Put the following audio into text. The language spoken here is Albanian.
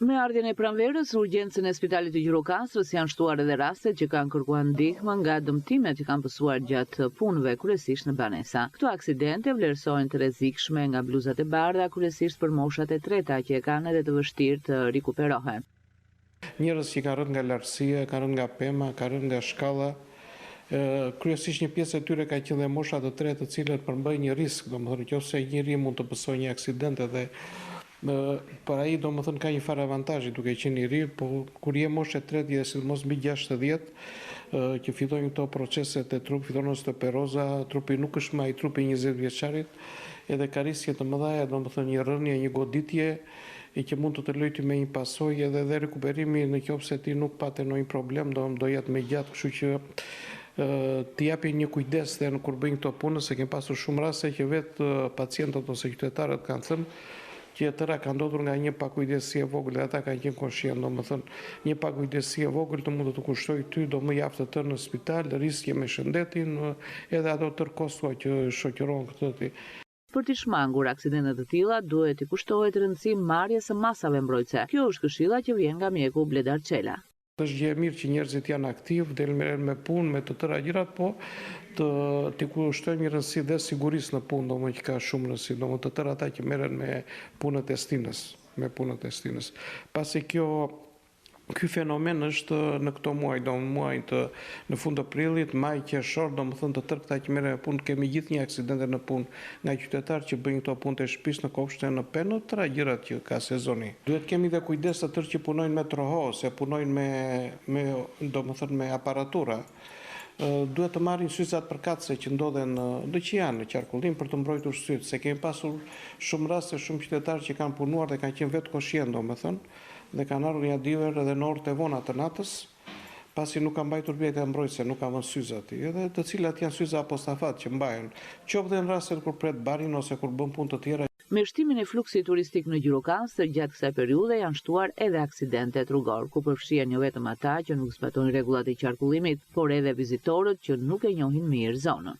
Me ardhjen e pranverës, urgjencën e spitalit të Gjirokastrës janë shtuar edhe rastet që kanë kërkuar ndihmë nga dëmtimet që kanë pësuar gjatë punëve, kryesisht në banesa. Këto aksidente vlerësohen të rrezikshme nga bluzat e bardha, kryesisht për moshat e treta që kanë edhe të vështirë të rikuperohen. Njerëz që kanë rënë nga lartësia, kanë rënë nga pema, kanë rënë nga shkalla. Kryesisht një pjesë e tyre ka qenë dhe mosha të tretë, të cilët përmbajnë një risk, domethënë nëse njëri mund të pësojë një aksident edhe për ai domethënë ka një farë avantazhi duke qenë i ri, po kur je moshë e tretë dhe sidomos mbi 60 që fillojnë këto proceset e trup, fillon osteoporoza, trupi nuk është më ai trupi 20 vjeçarit, edhe ka riske të mëdha, domethënë një rënje, një goditje që mund të lojë me një pasojë edhe rikuperimi nëse ti nuk patë ndonjë problem, do jetë më gjatë, kështu që të japin një kujdes dhe kur bëjnë këto punë, se kemi pasur shumë raste që vetë pacientët ose qytetarët kanë thënë që tëra ka ndodhur nga një pakujdesi e vogël dhe ata kanë qenë konshient, domethënë një pakujdesi e vogël të mund të kushtojë ty do më jaftë të tërë në spital, riskje me shëndetin, edhe ato tërkosto që shoqëron këtë. Për të shmangur aksidente të tilla, duhet i kushtohet rëndësi marrjes së masave mbrojtëse. Kjo është këshilla që vjen nga mjeku Bledar Çela. Është gjë e mirë që njerëzit janë aktiv, del merren me punë, me të tëra gjërat, po të kushtojmë një rëndësi dhe sigurisë në punë, domethënë që ka shumë rëndësi, domethënë të tërë ata që merren me punët e stinës, Pasi ky fenomen është në këto muaj, në fund të prillit, maj, qershor, domethënë të tërë këta që merren me punë, kemi gjithë një aksidente në punë nga qytetarë që bëjnë këto punë të shtëpisë në kopshte, në penë, të tëra gjërat që ka sezoni. Duhet kemi dhe kujdes të tërë që punojnë me troho, se punojnë me aparatura. Duhet të marrin syzat përkatëse që ndodhen dhe që janë në qarkullim për të mbrojtur syt, se kemi pasur shumë raste, shumë qytetarë që kanë punuar dhe kanë qenë vetë koshient, domethënë, dhe kanë ardhur ja diver edhe në orët e vona të natës, pasi nuk kanë mbajtur mbrojtje e mbrojtëse, nuk kanë vënë syzat, edhe të cilat janë syza apostafat që mbahen, qoftë dhe në rastet kur pret barin ose kur bën punë të tjera. Me shtimin e fluksit turistik në Gjirokastër gjatë kësaj periudhe janë shtuar edhe aksidente rrugor, ku përfshihen jo vetëm ata që nuk zbatojnë rregullat e qarkullimit, por edhe vizitorët që nuk e njohin mirë zonën.